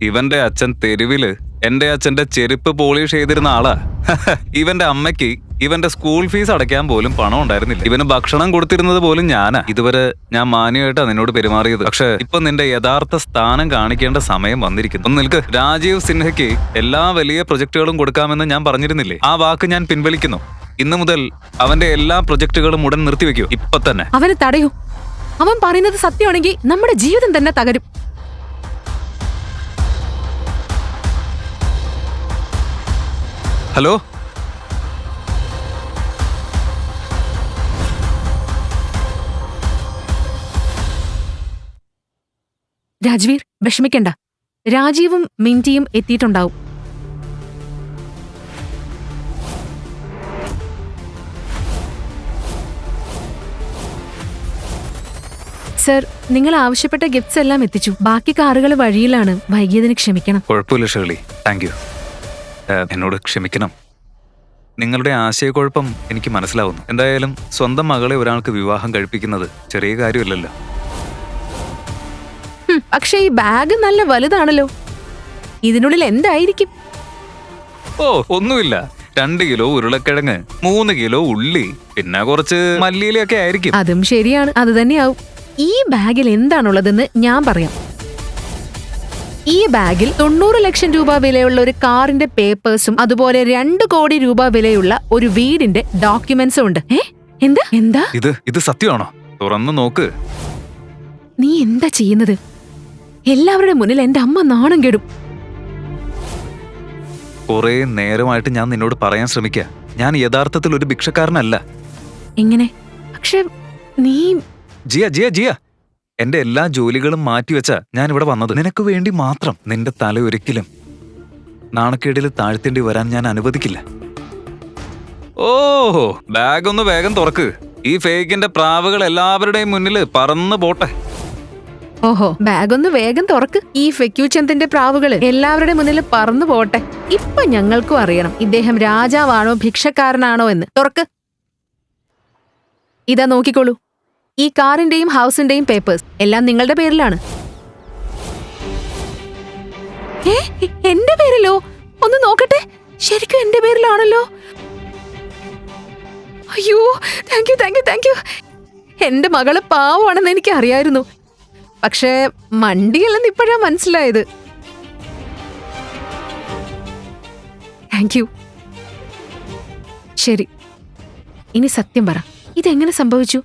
ഇവന്റെ അച്ഛൻ തെരുവില് എന്റെ അച്ഛന്റെ ചെരുപ്പ് പോളിഷ് ചെയ്തിരുന്ന ആളാ. ഇവന്റെ അമ്മയ്ക്ക് ഇവന്റെ സ്കൂൾ ഫീസ് അടയ്ക്കാൻ പോലും പണം ഉണ്ടായിരുന്നില്ല. ഇവന് ഭക്ഷണം കൊടുത്തിരുന്നത് പോലും ഞാനാ. ഇതുവരെ ഞാൻ മാന്യമായിട്ടാ നിന്നോട് പെരുമാറിയത്. പക്ഷെ ഇപ്പൊ നിന്റെ യഥാർത്ഥ സ്ഥാനം കാണിക്കേണ്ട സമയം വന്നിരിക്കുന്നു. ഒന്ന് നിൽക്ക്. രാജീവ് സിൻഹയ്ക്ക് എല്ലാ വലിയ പ്രൊജക്ടുകളും കൊടുക്കാമെന്ന് ഞാൻ പറഞ്ഞിരുന്നില്ലേ? ആ വാക്ക് ഞാൻ പിൻവലിക്കുന്നു. ഇന്നു മുതൽ അവന്റെ എല്ലാ പ്രൊജക്ടുകളും ഉടൻ നിർത്തിവെക്കൂ. ഇപ്പൊ തന്നെ. അവനെ തടയൂ. അവൻ പറയുന്നത് സത്യമാണെങ്കിൽ നമ്മുടെ ജീവിതം തന്നെ തകരും. ഹലോ, രാജ്വീർ, വിഷമിക്കണ്ട. രാജീവും മിന്റിയും എത്തിയിട്ടുണ്ടാവും. സർ, നിങ്ങൾ ആവശ്യപ്പെട്ട ഗിഫ്റ്റ്സ് എല്ലാം എത്തിച്ചു. ബാക്കി കാറുകൾ വഴിയിലാണ്. വൈകിയതിന് ക്ഷമിക്കണം. കുഴപ്പമില്ല ഷേർലി, താങ്ക് യു. എന്നോട് ക്ഷമിക്കണം. നിങ്ങളുടെ ആശയക്കുഴപ്പം എനിക്ക് മനസ്സിലാവുന്നു. എന്തായാലും സ്വന്തം മകളെ ഒരാൾക്ക് വിവാഹം കഴിപ്പിക്കുന്നത് ചെറിയ കാര്യമല്ലല്ലോ. പക്ഷേ ഈ ബാഗ് നല്ല വലുതാണല്ലോ. ഇതിനുള്ളിൽ എന്തായിരിക്കും? ഓ, ഒന്നുമില്ല. 2 കിലോ ഉരുളക്കിഴങ്ങ്, 3 കിലോ ഉള്ളി, പിന്നെ കുറച്ച് മല്ലിയിലൊക്കെ ആയിരിക്കും. അതും ശരിയാണ്, അത് തന്നെയാവും. ഈ ബാഗിൽ എന്താണുള്ളതെന്ന് ഞാൻ പറയാം. ഈ ബാഗിൽ 90 ലക്ഷം രൂപ വിലയുള്ള ഒരു കാറിന്റെ പേപ്പേഴ്സും അതുപോലെ 2 കോടി രൂപ വിലയുള്ള ഒരു വീടിന്റെ ഡോക്യുമെന്റ്സും ഉണ്ട്. എന്താ എന്താ ഇത് സത്യമാണോ? തുറന്നു നോക്ക്. നീ എന്താ ചെയ്യുന്നത്? എല്ലാവരുടെ മുന്നിൽ എന്റെ അമ്മ നാണം കെടും. കുറെ നേരമായിട്ട് ഞാൻ നിന്നോട് പറയാൻ ശ്രമിക്ക, ഞാൻ യഥാർത്ഥത്തിൽ ഒരു ഭിക്ഷക്കാരനല്ല. എങ്ങനെ? പക്ഷെ നീ ജിയ ജിയ ജിയ എന്റെ എല്ലാ ജോലികളും മാറ്റിവെച്ചാ ഞാൻ ഇവിടെ വന്നത്. നിനക്ക് വേണ്ടി മാത്രം. നിന്റെ തല ഒരിക്കലും നാണക്കേടിൽ താഴ്ത്തേണ്ടി വരാൻ ഞാൻ അനുവദിക്കില്ല. ഓഹോ, ബാഗ് ഒന്ന് വേഗം തുറക്ക്. ഈ ഫേക്കിന്റെ പ്രാവുകൾ എല്ലാവരുടെയും മുന്നിൽ പറന്നു പോട്ടെ. ഓഹോ, ബാഗ് ഒന്ന് വേഗം തുറക്ക്. ഈ ഫെക്യൂചന്ദിന്റെ പ്രാവുകള് എല്ലാവരുടെ മുന്നിൽ പറന്നു പോട്ടെ. ഇപ്പൊ ഞങ്ങൾക്കും അറിയണം ഇദ്ദേഹം രാജാവാണോ ഭിക്ഷക്കാരനാണോ എന്ന്. തുറക്ക്. ഇതാ നോക്കിക്കോളൂ. ഈ കാറിന്റെയും ഹൗസിന്റെയും പേപ്പേഴ്സ് എല്ലാം നിങ്ങളുടെ പേരിലാണ്. എന്റെ പേരിലോ? ഒന്ന് നോക്കട്ടെ. ശരിക്കും എന്റെ പേരിലാണല്ലോ. അയ്യോ, thank you thank you thank you. എന്റെ മകള് പാവമാണെന്ന് എനിക്ക് അറിയായിരുന്നു. പക്ഷേ മണ്ടിയല്ലെന്ന് ഇപ്പോഴാ മനസ്സിലായത്. Thank you. ശരി, ഇനി സത്യം പറ, ഇതെങ്ങനെ സംഭവിച്ചു?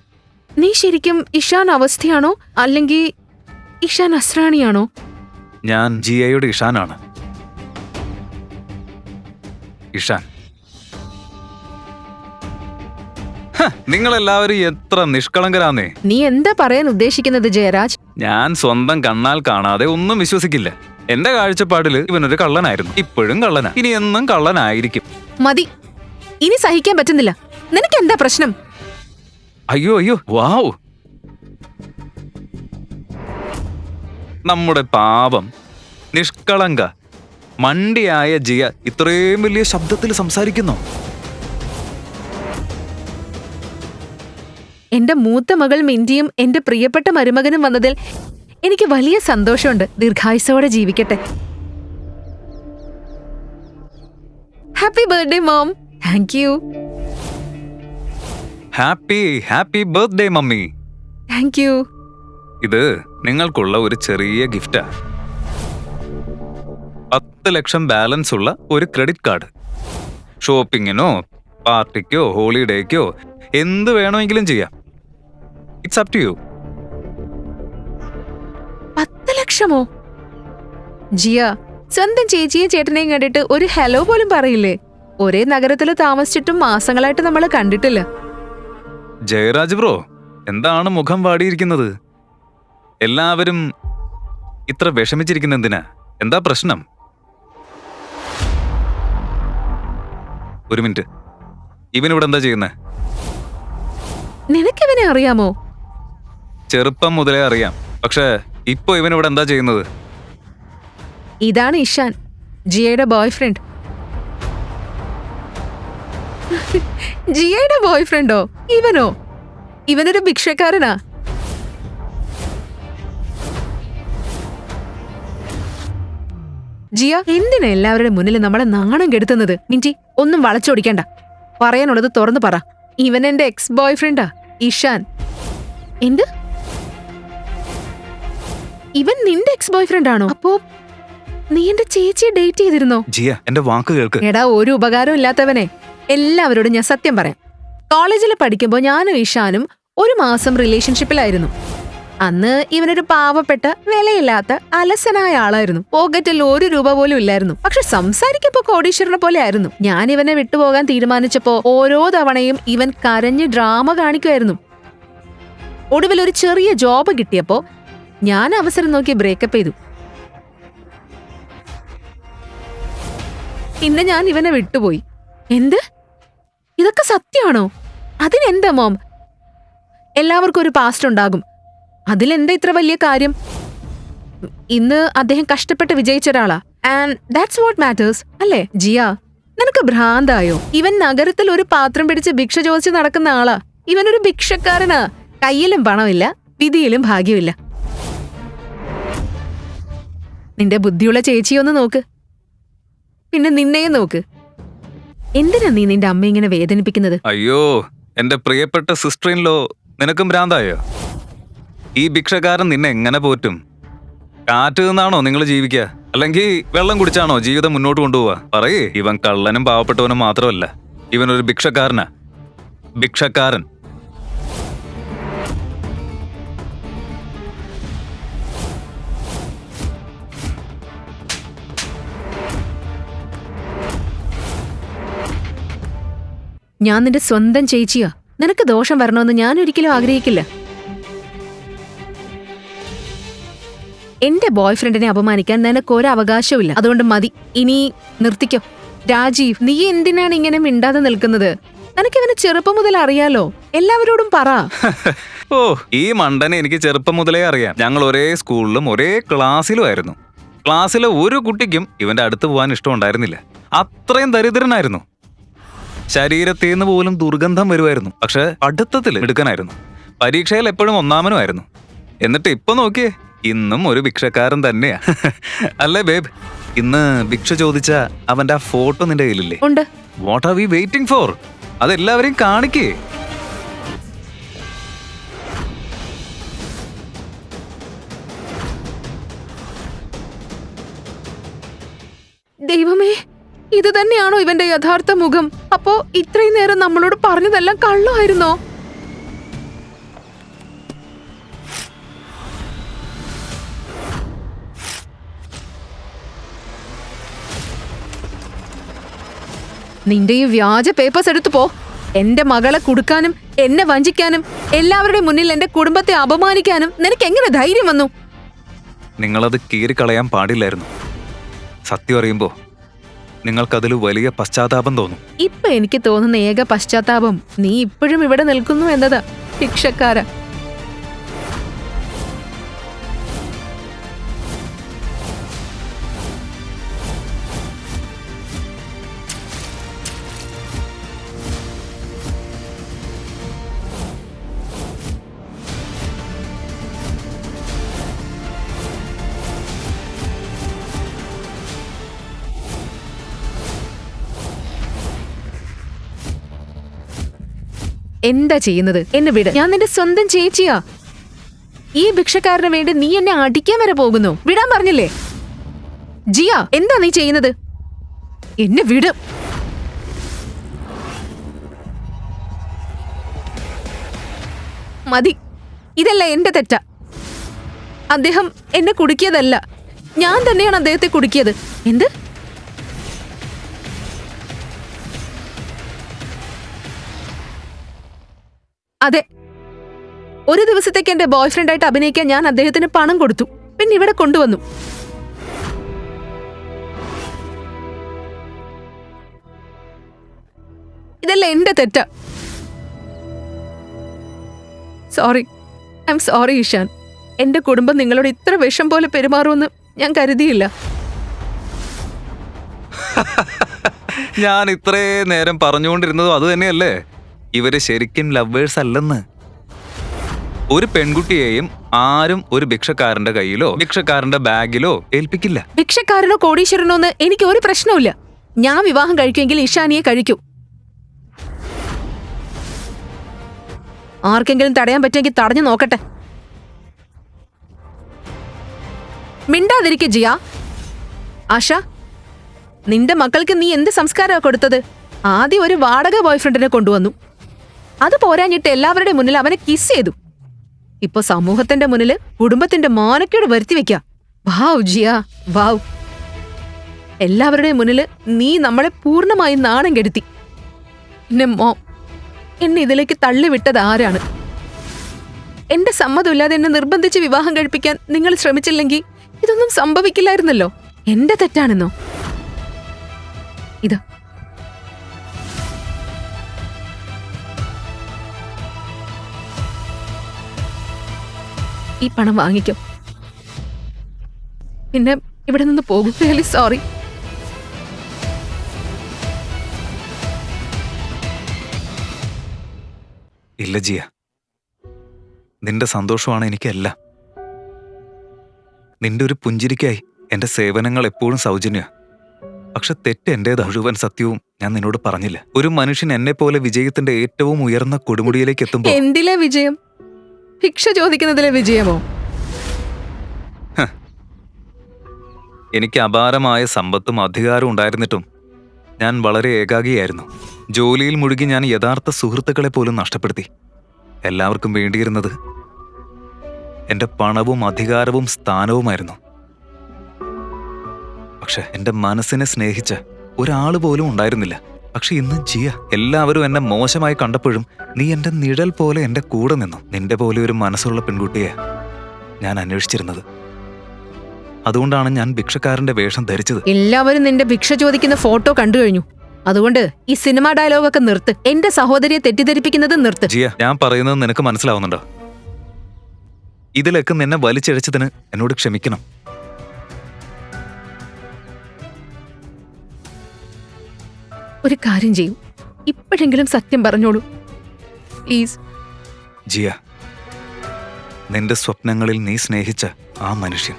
നീ ശരിക്കും ഇഷാൻ അവസ്ഥയാണോ അല്ലെങ്കിൽ ഇഷാൻ അസ്രാണിയാണോ? ഞാൻ ജിയയുടെ ഇഷാനാണ്. ഇഷാൻ, നിങ്ങളെല്ലാവരും എത്ര നിഷ്കളങ്കരാന്നേ. നീ എന്താ പറയാൻ ഉദ്ദേശിക്കുന്നത് ജയരാജ്? ഞാൻ സ്വന്തം കണ്ണാൽ കാണാതെ ഒന്നും വിശ്വസിക്കില്ല. എന്റെ കാഴ്ചപ്പാടില് ഇവനൊരു കള്ളനായിരുന്നു, ഇപ്പോഴും കള്ളനാ, ഇനി എന്നും കള്ളനായിരിക്കും. മതി, ഇനി സഹിക്കാൻ പറ്റുന്നില്ല. നിനക്ക് എന്താ പ്രശ്നം? അയ്യോ അയ്യോ, വാവ്, നമ്മുടെ പാവം നിഷ്കളങ്ക മണ്ടിയായ ജിയ ഇത്രയും വലിയ ശബ്ദത്തിൽ സംസാരിക്കുന്നു. എന്റെ മൂത്ത മകൾ മിന്റിയും എന്റെ പ്രിയപ്പെട്ട മരുമകനും വന്നതിൽ എനിക്ക് വലിയ സന്തോഷമുണ്ട്. ദീർഘായുസ്സോടെ ജീവിക്കട്ടെ. Happy birthday mom. Thank you. Happy birthday mummy. Thank you. ഇത് നിങ്ങൾക്കുള്ള ഒരു ചെറിയ ഗിഫ്റ്റാ. 10 ലക്ഷം ബാലൻസ് ഉള്ള ഒരു ക്രെഡിറ്റ് കാർഡ്. ഷോപ്പിങ്ങിനോ പാർട്ടിക്കോ ഹോളിഡേക്കോ എന്ത് വേണമെങ്കിലും ചെയ്യാം. It's up to you. 10 ലക്ഷമോ? ജിയ, സ്വന്തം ചേച്ചിയും ചേട്ടനെയും കണ്ടിട്ട് ഒരു ഹലോ പോലും പറയില്ലേ? ഒരേ നഗരത്തിൽ താമസിച്ചിട്ടും മാസങ്ങളായിട്ട് നമ്മള് കണ്ടിട്ടില്ല. ജയരാജ് ബ്രോ, എന്താണ് മുഖം വാടിയിരിക്കുന്നത്? എല്ലാവരും ഇത്ര വിഷമിച്ചിരിക്കുന്ന എന്തിനാ? എന്താ പ്രശ്നം? ഒരു മിനിറ്റ്, ഇവനിവിടെ എന്താ ചെയ്യുന്നേ? നിനക്കിവനെ അറിയാമോ? ചെറുപ്പം മുതലേ അറിയാം, പക്ഷെ ഇപ്പൊ ഇവനിവിടെ എന്താ ചെയ്യുന്നത്? ഇതാണ് ഇഷാൻ, ജിയയുടെ ബോയ് ഫ്രണ്ട്. ജിയയുടെ ബോയ് ഫ്രണ്ടോ? ഇവനോ? ഇവനൊരു ഭിക്ഷക്കാരനാ. ജിയ, എന്തിനാ എല്ലാവരുടെ മുന്നിൽ നമ്മളെ നാണം കെടുത്തുന്നത്? മിന്റി, ഒന്നും വളച്ചൊടിക്കണ്ട. പറയാനുള്ളത് തുറന്നു പറ. ഇവൻ എന്റെ എക്സ് ബോയ് ഫ്രണ്ടാ, ഇഷാൻ. എന്ത്? ഇവൻ നിന്റെ എക്സ് ബോയ് ഫ്രണ്ട് ആണോ? അപ്പോ നീ എന്റെ ചേച്ചിയെ ഡേറ്റ് ചെയ്തിരുന്നോ? ജിയ, എന്റെ വാക്ക് കേൾക്ക്. എടാ, ഒരു ഉപകാരം ഇല്ലാത്തവനെ. എല്ലാവരോടും ഞാൻ സത്യം പറയാം. കോളേജിൽ പഠിക്കുമ്പോ ഞാനും ഇഷാനും 1 മാസം റിലേഷൻഷിപ്പിലായിരുന്നു. അന്ന് ഇവനൊരു പാവപ്പെട്ട വിലയില്ലാത്ത അലസനായ ആളായിരുന്നു. പോക്കറ്റിൽ 1 രൂപ പോലും ഇല്ലായിരുന്നു. പക്ഷെ സംസാരിക്കപ്പോ കോടീശ്വരനെ പോലെ ആയിരുന്നു. ഞാൻ ഇവനെ വിട്ടുപോകാൻ തീരുമാനിച്ചപ്പോ ഓരോ തവണയും ഇവൻ കരഞ്ഞ് ഡ്രാമ കാണിക്കുമായിരുന്നു. ഒടുവിൽ ഒരു ചെറിയ ജോബ് കിട്ടിയപ്പോ ഞാൻ അവസരം നോക്കി ബ്രേക്കപ്പ് ചെയ്തു. പിന്നെ ഞാൻ ഇവനെ വിട്ടുപോയി. എന്ത്? ഇതൊക്കെ സത്യമാണോ? അതിനെന്താ മോം? എല്ലാവർക്കും ഒരു പാസ്റ്റ് ഉണ്ടാകും. അതിലെന്താ ഇത്ര വലിയ കാര്യം? ഇന്ന് അദ്ദേഹം കഷ്ടപ്പെട്ട് വിജയിച്ച ഒരാളാ. ആൻഡ് ദാറ്റ്സ് വാട്ട് മാറ്റേഴ്സ്, അല്ലേ? ജിയ, നിനക്ക് ഭ്രാന്തായോ? ഇവൻ നഗരത്തിൽ ഒരു പാത്രം പിടിച്ച് ഭിക്ഷ ചോദിച്ച് നടക്കുന്ന ആളാ. ഇവനൊരു ഭിക്ഷക്കാരനാ. കയ്യിലും പണമില്ല, വിധിയിലും ഭാഗ്യമില്ല. നിന്റെ ബുദ്ധിയുള്ള ചേച്ചിയൊന്ന് നോക്ക്, പിന്നെ നിന്നെയും നോക്ക്. എന്തിനാ നീ നിന്റെ അമ്മ ഇങ്ങനെ വേദനിപ്പിക്കുന്നത്? അയ്യോ, എന്റെ പ്രിയപ്പെട്ട സിസ്റ്റർ ഇൻ ലോ, നിനക്കും ഭ്രാന്തായോ? ഈ ഭിക്ഷക്കാരൻ നിന്നെ എങ്ങനെ പോറ്റും? കാറ്റ് നിന്നാണോ നിങ്ങൾ ജീവിക്കുക? അല്ലെങ്കിൽ വെള്ളം കുടിച്ചാണോ ജീവിതം മുന്നോട്ട് കൊണ്ടുപോവാ? പറയേ. ഇവൻ കള്ളനും പാവപ്പെട്ടവനും മാത്രമല്ല, ഇവനൊരു ഭിക്ഷക്കാരനാ. ഭിക്ഷക്കാരൻ. ഞാൻ നിന്റെ സ്വന്തം ചേച്ചിയാ. നിനക്ക് ദോഷം വരണമെന്ന് ഞാൻ ഒരിക്കലും ആഗ്രഹിക്കില്ല. എന്റെ ബോയ് ഫ്രണ്ടിനെ അപമാനിക്കാൻ നിനക്ക് ഒരു അവകാശവും. അതുകൊണ്ട് മതി, ഇനി നിർത്തിക്കോ. രാജീവ്, നീ എന്തിനാണ് ഇങ്ങനെ മിണ്ടാതെ നിൽക്കുന്നത്? നിനക്കിവനെ ചെറുപ്പം മുതൽ അറിയാലോ. എല്ലാവരോടും പറ. ഓ, ഈ മണ്ടനെ എനിക്ക് ചെറുപ്പം മുതലേ അറിയാം. ഞങ്ങൾ ഒരേ സ്കൂളിലും ഒരേ ക്ലാസ്സിലും ആയിരുന്നു. ക്ലാസ്സിലെ ഒരു കുട്ടിക്കും ഇവന്റെ അടുത്ത് പോകാൻ ഇഷ്ടമുണ്ടായിരുന്നില്ല. അത്രയും ദരിദ്രനായിരുന്നു. ശരീരത്തിൽ നിന്ന് പോലും ദുർഗന്ധം വരുമായിരുന്നു. പക്ഷെ പഠിത്തത്തിൽ മിടുക്കനായിരുന്നു. പരീക്ഷയിൽ എപ്പോഴും ഒന്നാമനുമായിരുന്നു. എന്നിട്ട് ഇപ്പൊ നോക്കിയേ, ഇന്നും ഒരു ഭിക്ഷക്കാരൻ തന്നെയാ. അല്ലേ ബേബ്? ഇന്ന് ഭിക്ഷ ചോദിച്ച അവന്റെ ആ ഫോട്ടോ നിന്റെ കയ്യിലില്ലേ? ഉണ്ട്. What are we waiting for? അതെല്ലാവരെയും കാണിക്കേ. ദൈവമേ, ഇത് തന്നെയാണോ ഇവന്റെ യഥാർത്ഥ മുഖം? അപ്പോ ഇത്രയും നേരം നമ്മളോട് പറഞ്ഞതെല്ലാം കള്ളമായിരുന്നോ? നിന്റെ ഈ വ്യാജ പേപ്പേഴ്സ് എടുത്തു പോ. എന്റെ മകളെ കുടുക്കാനും എന്നെ വഞ്ചിക്കാനും എല്ലാവരുടെയും മുന്നിൽ എന്റെ കുടുംബത്തെ അപമാനിക്കാനും നിനക്ക് എങ്ങനെ ധൈര്യം വന്നു? നിങ്ങളത് കീറിക്കളയാൻ പാടില്ലായിരുന്നു. സത്യം അറിയുമ്പോ നിങ്ങൾക്കതിൽ വലിയ പശ്ചാത്താപം തോന്നും. ഇപ്പൊ എനിക്ക് തോന്നുന്ന ഏക പശ്ചാത്താപം നീ ഇപ്പോഴും ഇവിടെ നിൽക്കുന്നു എന്നതാ. ഭിക്ഷക്കാര. എന്താ ചെയ്യുന്നത്? എന്നെ വിട്. ഞാൻ നിന്റെ സ്വന്തം ചേച്ചിയാ. ഈ ഭിക്ഷക്കാരന് വേണ്ടി നീ എന്നെ അടിക്കാൻ വരെ പോകുന്നു. വിടാൻ പറഞ്ഞില്ലേ? ജിയ, എന്താ നീ ചെയ്യുന്നത്? എന്നെ വിട്. മതി. ഇതല്ല എന്റെ തെറ്റാ. അദ്ദേഹം എന്നെ കുടുക്കിയതല്ല, ഞാൻ തന്നെയാണ് അദ്ദേഹത്തെ കുടുക്കിയത്. എന്ത്? അതെ, ഒരു ദിവസത്തേക്ക് എന്റെ ബോയ് ഫ്രണ്ടായിട്ട് അഭിനയിക്കാൻ ഞാൻ അദ്ദേഹത്തിന് പണം കൊടുത്തു. പിന്നെ ഇവിടെ കൊണ്ടുവന്നു. ഇതല്ല എന്റെ തെറ്റാ. Sorry, I am sorry Ishan. എന്റെ കുടുംബം നിങ്ങളോട് ഇത്ര വിഷം പോലെ പെരുമാറുമെന്ന് ഞാൻ കരുതിയില്ല. ഞാൻ ഇത്രേ നേരം പറഞ്ഞുകൊണ്ടിരുന്നതും അത് തന്നെയല്ലേ? ഇവര് ശരിക്കും ലവേഴ്സ് അല്ലെന്ന്. ഒരു പെൺകുട്ടിയെയും ആരും ഒരു ഭിക്ഷക്കാരന്റെ കയ്യിലോ ഭിക്ഷക്കാരന്റെ ബാഗിലോ ഏൽപ്പിക്കില്ല. ഭിക്ഷക്കാരനോ കോടീശ്വരനോ എന്ന് എനിക്ക് ഒരു പ്രശ്നവുമില്ല. ഞാൻ വിവാഹം കഴിക്കുമെങ്കിൽ ഇഷാനിയെ കഴിക്കൂ. ആർക്കെങ്കിലും തടയാൻ പറ്റുമെങ്കിൽ തടഞ്ഞു നോക്കട്ടെ. മിണ്ടാതിരിക്കെ ജിയ. ആശ, നിന്റെ മക്കൾക്ക് നീ എന്ത് സംസ്കാരമാണ് കൊടുത്തത്? ആദ്യം ഒരു വാടക ബോയ്ഫ്രണ്ടിനെ കൊണ്ടുവന്നു. അത് പോരാഞ്ഞിട്ട് എല്ലാവരുടെ മുന്നിൽ അവനെ കിസ് ചെയ്തു. ഇപ്പൊ സമൂഹത്തിന്റെ മുന്നിൽ കുടുംബത്തിന്റെ മാനക്കേട് വരുത്തി വെക്ക. വാവ് ജിയ, വാവ്. എല്ലാവരുടെയും മുന്നിൽ നീ നമ്മളെ പൂർണ്ണമായി നാണം കെടുത്തി. എന്നെ മോം, എന്നെ ഇതിലേക്ക് തള്ളിവിട്ടത് ആരാണ്? എന്റെ സമ്മതമില്ലാതെ എന്നെ നിർബന്ധിച്ച് വിവാഹം കഴിപ്പിക്കാൻ നിങ്ങൾ ശ്രമിച്ചില്ലെങ്കിൽ ഇതൊന്നും സംഭവിക്കില്ലായിരുന്നല്ലോ. എന്റെ തെറ്റാണെന്നോ? ഇത് ഈ പണം വാങ്ങിക്കും. പിന്നെ ഇവിടെ നിന്ന് പോകും. Really sorry. ഇല്ല ജിയ, നിന്റെ സന്തോഷമാണ് എനിക്കെല്ലാം. നിന്റെ ഒരു പുഞ്ചിരിക്കായി എന്റെ സേവനങ്ങൾ എപ്പോഴും സൗജന്യ. പക്ഷെ തെറ്റ് എന്റേതാ. മുഴുവൻ സത്യവും ഞാൻ നിന്നോട് പറഞ്ഞില്ല. ഒരു മനുഷ്യൻ എന്നെ പോലെ വിജയത്തിന്റെ ഏറ്റവും ഉയർന്ന കൊടുമുടിയിലേക്ക് എത്തുമ്പോൾ എന്തിലെ വിജയം? ഭിക്ഷ ചോദിക്കുന്നതിലെ വിജയമോ? എനിക്ക് അപാരമായ സമ്പത്തും അധികാരവും ഉണ്ടായിരുന്നിട്ടും ഞാൻ വളരെ ഏകാഗിയായിരുന്നു. ജോലിയിൽ മുഴുകി ഞാൻ യഥാർത്ഥ സുഹൃത്തുക്കളെ പോലും നഷ്ടപ്പെടുത്തി. എല്ലാവർക്കും വേണ്ടിയിരുന്നത് എന്റെ പണവും അധികാരവും സ്ഥാനവുമായിരുന്നു. പക്ഷെ എന്റെ മനസ്സിനെ സ്നേഹിച്ച ഒരാൾ പോലും ഉണ്ടായിരുന്നില്ല. പക്ഷെ ഇന്ന് ജിയ, എല്ലാവരും എന്നെ മോശമായി കണ്ടപ്പോഴും നീ എന്റെ നിഴൽ പോലെ എന്റെ കൂടെ നിന്നു. നിന്റെ പോലെ ഒരു മനസ്സുള്ള പെൺകുട്ടിയെ ഞാൻ അന്വേഷിച്ചിരുന്നത്. അതുകൊണ്ടാണ് ഞാൻ ഭിക്ഷക്കാരന്റെ വേഷം ധരിച്ചത്. എല്ലാവരും നിന്റെ ഭിക്ഷ ചോദിക്കുന്ന ഫോട്ടോ കണ്ടു കഴിഞ്ഞു. അതുകൊണ്ട് ഈ സിനിമ ഡയലോഗൊക്കെ നിർത്ത്. എന്റെ സഹോദരിയെ തെറ്റിദ്ധരിപ്പിക്കുന്നത് നിർത്ത്. ജിയ, ഞാൻ പറയുന്നത് നിനക്ക് മനസ്സിലാവുന്നുണ്ടോ? ഇതിലൊക്കെ നിന്നെ വലിച്ചിഴച്ചതിന് എന്നോട് ക്ഷമിക്കണം. ഒരു കാര്യം ചെയ്യൂ, ഇപ്പോഴെങ്കിലും സത്യം പറഞ്ഞോളൂ പ്ലീസ്. ജിയ, നിന്റെ സ്വപ്നങ്ങളിൽ നീ സ്നേഹിച്ച ആ മനുഷ്യൻ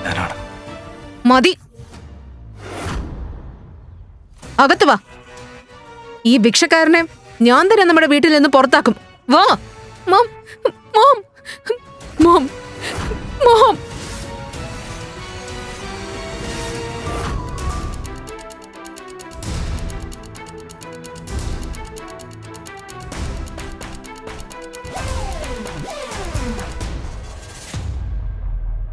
ഞാനാണ്. മതി, അകത്ത് വാ. ഈ ഭിക്ഷക്കാരനെ ഞാൻ തന്നെ നമ്മുടെ വീട്ടിൽ നിന്ന് പുറത്താക്കും. വാ മോം, മോം, മോം, മോം.